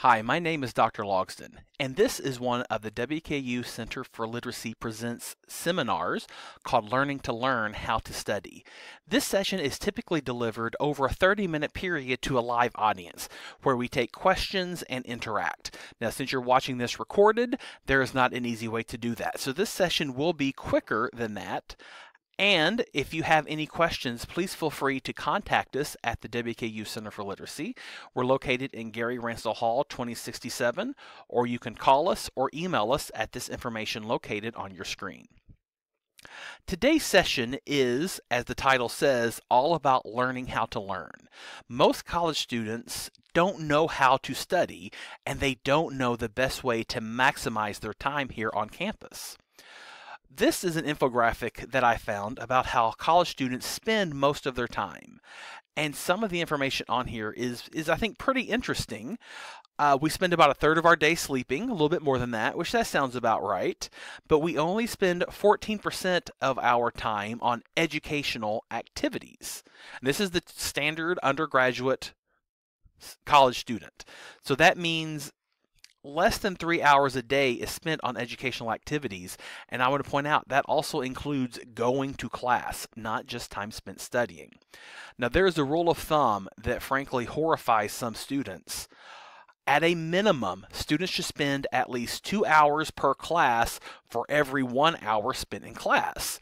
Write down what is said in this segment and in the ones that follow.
Hi, my name is Dr. Logston, and this is one of the WKU Center for Literacy Presents seminars called Learning to Learn How to Study. This session is typically delivered over a 30-minute period to a live audience where we take questions and interact. Now, since you're watching this recorded, there is not an easy way to do that. So this session will be quicker than that. And if you have any questions, please feel free to contact us at the WKU Center for Literacy. We're located in Gary Ransdell Hall, 2067, or you can call us or email us at this information located on your screen. Today's session is, as the title says, all about learning how to learn. Most college students don't know how to study, and they don't know the best way to maximize their time here on campus. This is an infographic that I found about how college students spend most of their time. And some of the information on here is I think, pretty interesting. We spend about a third of our day sleeping, a little bit more than that, which that sounds about right. But we only spend 14% of our time on educational activities. And this is the standard undergraduate college student. So that means less than 3 hours a day is spent on educational activities, and I want to point out that also includes going to class, not just time spent studying. Now, there is a rule of thumb that frankly horrifies some students. At a minimum, students should spend at least 2 hours per class for every 1 hour spent in class.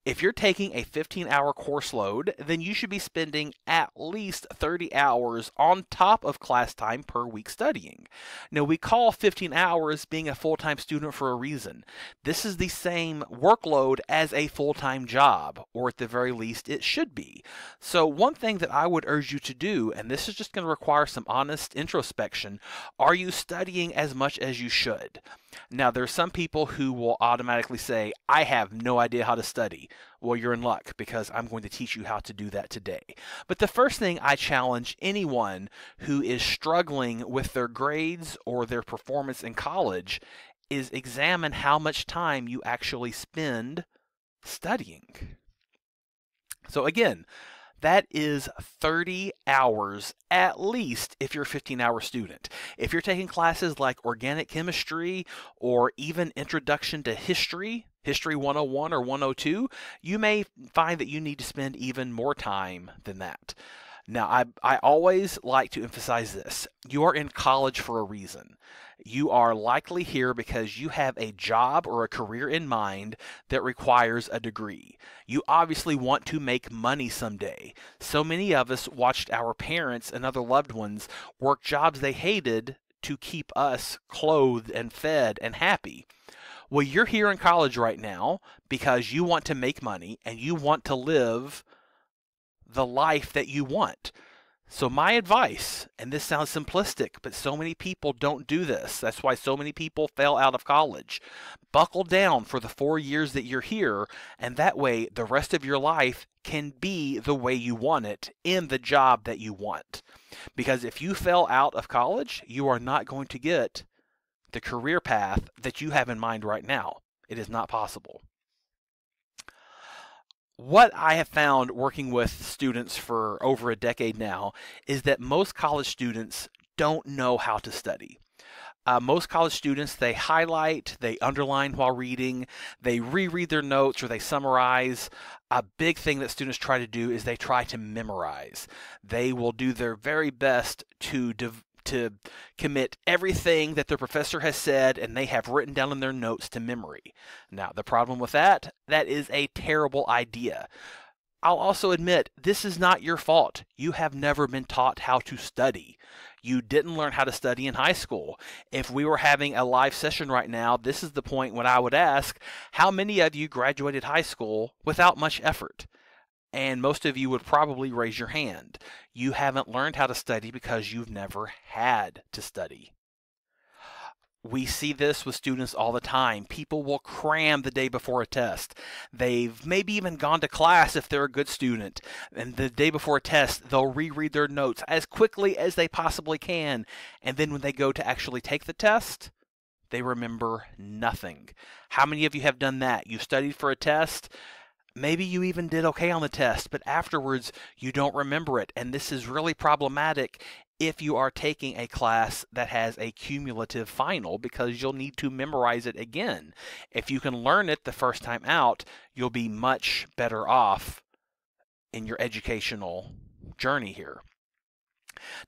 If you're taking a 15-hour course load, then you should be spending at least 30 hours on top of class time per week studying. Now, we call 15 hours being a full-time student for a reason. This is the same workload as a full-time job, or at the very least, it should be. So one thing that I would urge you to do, and this is just going to require some honest introspection, are you studying as much as you should? Now, there's some people who will automatically say, I have no idea how to study. Well, you're in luck, because I'm going to teach you how to do that today. But the first thing I challenge anyone who is struggling with their grades or their performance in college is examine how much time you actually spend studying. So again, that is 30 hours at least if you're a 15-hour student. If you're taking classes like organic chemistry or even introduction to history, History 101 or 102, you may find that you need to spend even more time than that. Now, I always like to emphasize this. You are in college for a reason. You are likely here because you have a job or a career in mind that requires a degree. You obviously want to make money someday. So many of us watched our parents and other loved ones work jobs they hated to keep us clothed and fed and happy. Well, you're here in college right now because you want to make money and you want to live the life that you want. So my advice, and this sounds simplistic, but so many people don't do this. That's why so many people fail out of college. Buckle down for the 4 years that you're here, and that way the rest of your life can be the way you want it in the job that you want. Because if you fail out of college, you are not going to get the career path that you have in mind right now. It is not possible. What I have found working with students for over a decade now is that most college students don't know how to study. Most college students, they highlight, they underline while reading, they reread their notes, or they summarize. A big thing that students try to do is they try to memorize. They will do their very best to commit everything that their professor has said and they have written down in their notes to memory. Now, the problem with that is a terrible idea. I'll also admit, this is not your fault. You have never been taught how to study. You didn't learn how to study in high school. If we were having a live session right now, this is the point when I would ask, how many of you graduated high school without much effort? And most of you would probably raise your hand. You haven't learned how to study because you've never had to study. We see this with students all the time. People will cram the day before a test. They've maybe even gone to class if they're a good student. And the day before a test, they'll reread their notes as quickly as they possibly can. And then when they go to actually take the test, they remember nothing. How many of you have done that? You studied for a test. Maybe you even did okay on the test, but afterwards you don't remember it. And this is really problematic if you are taking a class that has a cumulative final, because you'll need to memorize it again. If you can learn it the first time out, you'll be much better off in your educational journey here.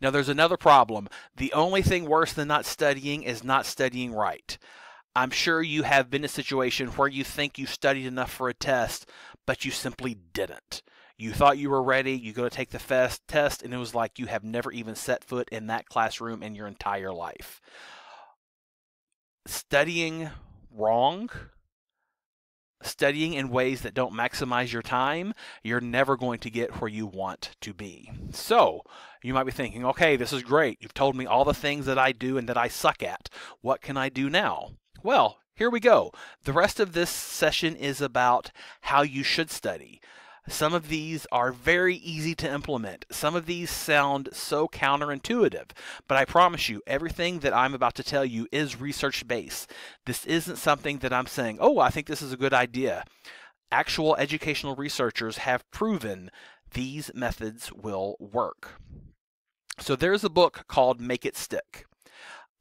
Now, there's another problem. The only thing worse than not studying is not studying right. I'm sure you have been in a situation where you think you studied enough for a test, but you simply didn't. You thought you were ready, you go to take the test, and it was like you have never even set foot in that classroom in your entire life. Studying wrong, studying in ways that don't maximize your time, you're never going to get where you want to be. So, you might be thinking, okay, this is great. You've told me all the things that I do and that I suck at. What can I do now? Well, here we go. The rest of this session is about how you should study. Some of these are very easy to implement. Some of these sound so counterintuitive, but I promise you, everything that I'm about to tell you is research-based. This isn't something that I'm saying, oh, I think this is a good idea. Actual educational researchers have proven these methods will work. So there's a book called Make It Stick.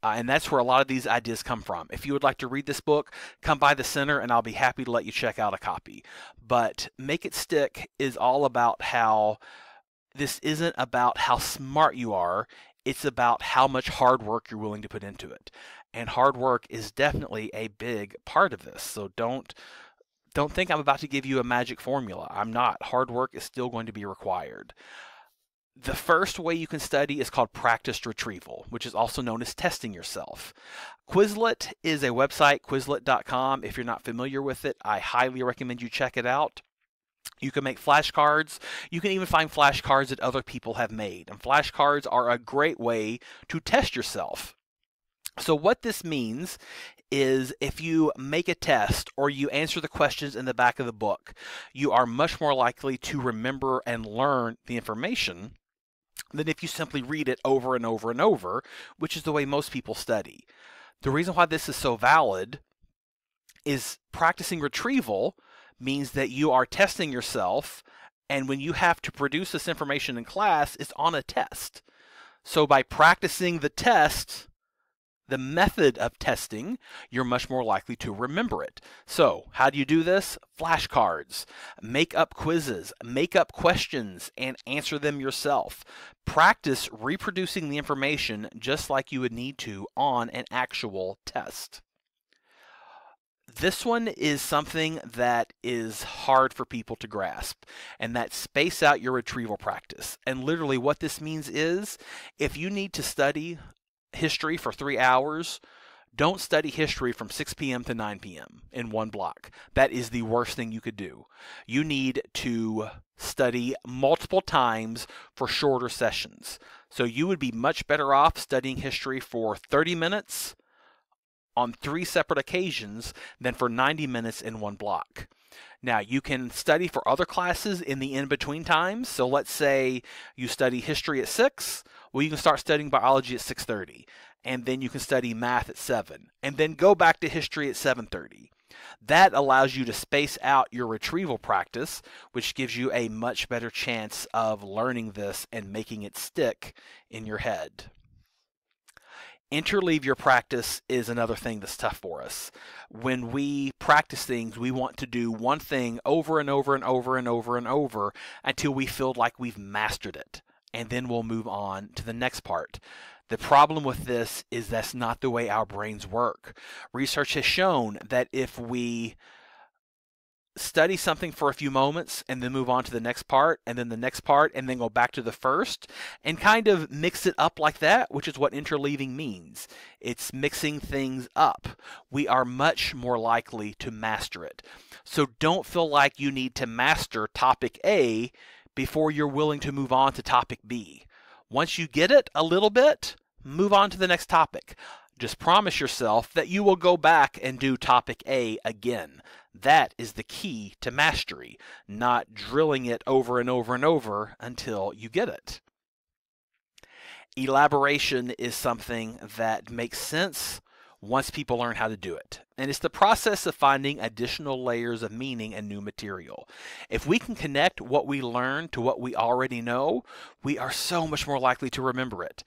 And that's where a lot of these ideas come from. If you would like to read this book, come by the center and I'll be happy to let you check out a copy. But Make It Stick is all about how this isn't about how smart you are, it's about how much hard work you're willing to put into it. And hard work is definitely a big part of this. So don't think I'm about to give you a magic formula. I'm not. Hard work is still going to be required. The first way you can study is called practiced retrieval, which is also known as testing yourself. Quizlet is a website, Quizlet.com. If you're not familiar with it, I highly recommend you check it out. You can make flashcards. You can even find flashcards that other people have made. And flashcards are a great way to test yourself. So what this means is if you make a test or you answer the questions in the back of the book, you are much more likely to remember and learn the information than if you simply read it over and over and over, which is the way most people study. The reason why this is so valid is practicing retrieval means that you are testing yourself, and when you have to produce this information in class, it's on a test. So by practicing the test, the method of testing, you're much more likely to remember it. So how do you do this? Flashcards. Make up quizzes, make up questions, and answer them yourself. Practice reproducing the information just like you would need to on an actual test. This one is something that is hard for people to grasp, and that's space out your retrieval practice. And literally what this means is if you need to study history for 3 hours, don't study history from 6 p.m. to 9 p.m. in one block. That is the worst thing you could do. You need to study multiple times for shorter sessions. So you would be much better off studying history for 30 minutes on 3 separate occasions than for 90 minutes in one block. Now, you can study for other classes in the in-between times. So let's say you study history at 6. Well, you can start studying biology at 6:30. And then you can study math at 7. And then go back to history at 7:30. That allows you to space out your retrieval practice, which gives you a much better chance of learning this and making it stick in your head. Interleave your practice is another thing that's tough for us. When we practice things, we want to do one thing over and over and over and over and over until we feel like we've mastered it. And then we'll move on to the next part. The problem with this is that's not the way our brains work. Research has shown that if we study something for a few moments and then move on to the next part and then the next part and then go back to the first and kind of mix it up like that, which is what interleaving means. It's mixing things up. We are much more likely to master it. So don't feel like you need to master topic A before you're willing to move on to topic B. Once you get it a little bit, move on to the next topic. Just promise yourself that you will go back and do topic A again. That is the key to mastery, not drilling it over and over and over until you get it. Elaboration is something that makes sense once people learn how to do it. And it's the process of finding additional layers of meaning and new material. If we can connect what we learn to what we already know, we are so much more likely to remember it.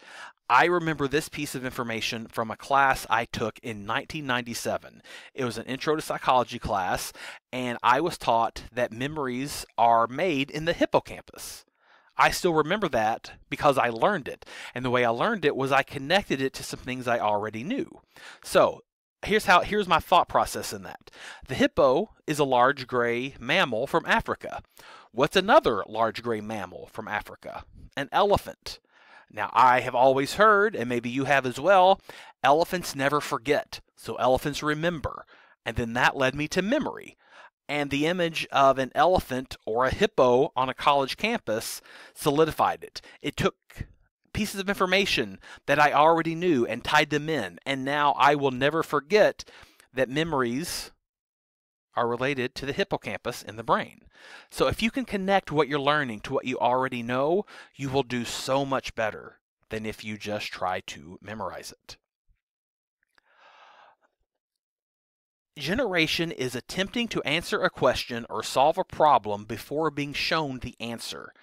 I remember this piece of information from a class I took in 1997. It was an intro to psychology class, and I was taught that memories are made in the hippocampus. I still remember that because I learned it. And the way I learned it was I connected it to some things I already knew. So here's my thought process in that. The hippo is a large gray mammal from Africa. What's another large gray mammal from Africa? An elephant. Now, I have always heard, and maybe you have as well, elephants never forget. So elephants remember. And then that led me to memory. And the image of an elephant or a hippo on a college campus solidified it. It took pieces of information that I already knew and tied them in. And now I will never forget that memories are related to the hippocampus in the brain. So if you can connect what you're learning to what you already know, you will do so much better than if you just try to memorize it. Generation is attempting to answer a question or solve a problem before being shown the answer.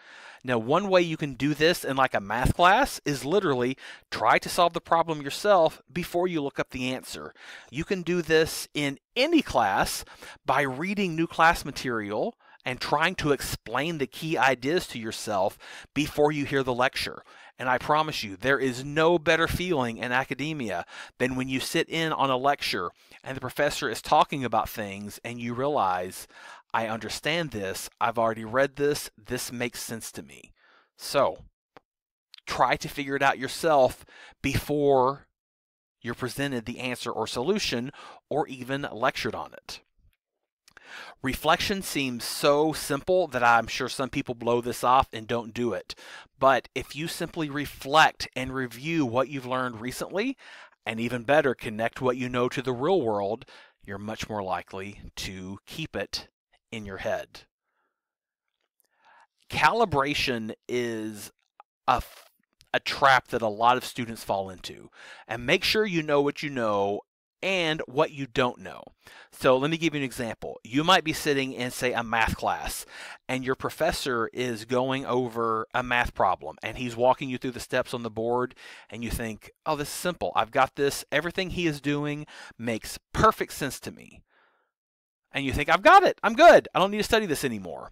Now, one way you can do this in like a math class is literally try to solve the problem yourself before you look up the answer. You can do this in any class by reading new class material and trying to explain the key ideas to yourself before you hear the lecture. And I promise you, there is no better feeling in academia than when you sit in on a lecture and the professor is talking about things and you realize, I understand this, I've already read this, this makes sense to me. So, try to figure it out yourself before you're presented the answer or solution or even lectured on it. Reflection seems so simple that I'm sure some people blow this off and don't do it. But if you simply reflect and review what you've learned recently, and even better, connect what you know to the real world, you're much more likely to keep it in your head. Calibration is a trap that a lot of students fall into. And make sure you know what you know and what you don't know. So let me give you an example. You might be sitting in, say, a math class, and your professor is going over a math problem, and he's walking you through the steps on the board, and you think, oh, this is simple. I've got this. Everything he is doing makes perfect sense to me. And you think, I've got it. I'm good. I don't need to study this anymore.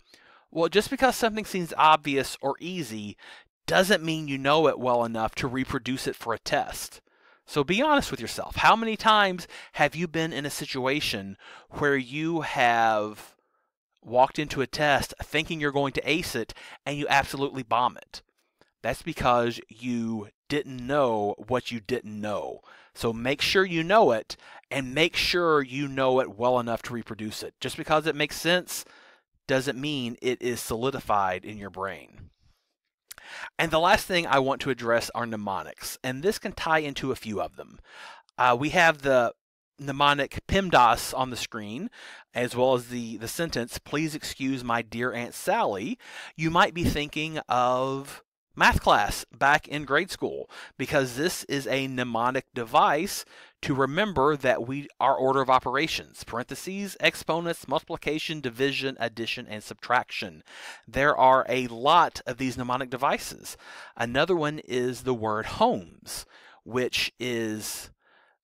Well, just because something seems obvious or easy doesn't mean you know it well enough to reproduce it for a test. So be honest with yourself. How many times have you been in a situation where you have walked into a test thinking you're going to ace it and you absolutely bomb it? That's because you didn't know what you didn't know. So make sure you know it and make sure you know it well enough to reproduce it. Just because it makes sense doesn't mean it is solidified in your brain. And the last thing I want to address are mnemonics, and this can tie into a few of them. We have the mnemonic PEMDAS on the screen, as well as the sentence, please excuse my dear Aunt Sally. You might be thinking of math class back in grade school, because this is a mnemonic device to remember that our order of operations, parentheses, exponents, multiplication, division, addition, and subtraction. There are a lot of these mnemonic devices. Another one is the word homes, which is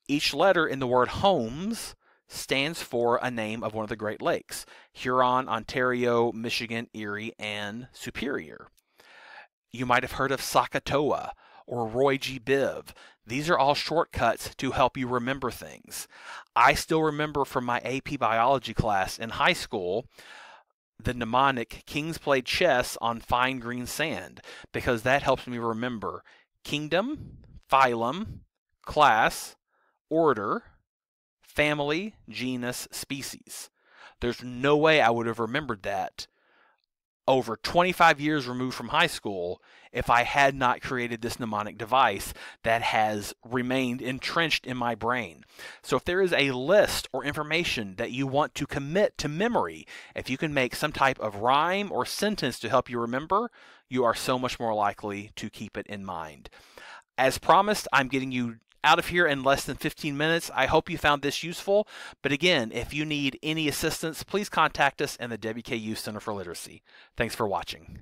each letter in the word homes stands for a name of one of the Great Lakes: Huron, Ontario, Michigan, Erie, and Superior. You might have heard of Sakatoa or Roy G. Biv. These are all shortcuts to help you remember things. I still remember from my AP biology class in high school the mnemonic Kings Played Chess on Fine Green Sand, because that helps me remember kingdom, phylum, class, order, family, genus, species. There's no way I would have remembered that over 25 years removed from high school if I had not created this mnemonic device that has remained entrenched in my brain. So if there is a list or information that you want to commit to memory, if you can make some type of rhyme or sentence to help you remember, you are so much more likely to keep it in mind. As promised, I'm getting you out of here in less than 15 minutes. I hope you found this useful. But again, if you need any assistance, please contact us in the WKU Center for Literacy. Thanks for watching.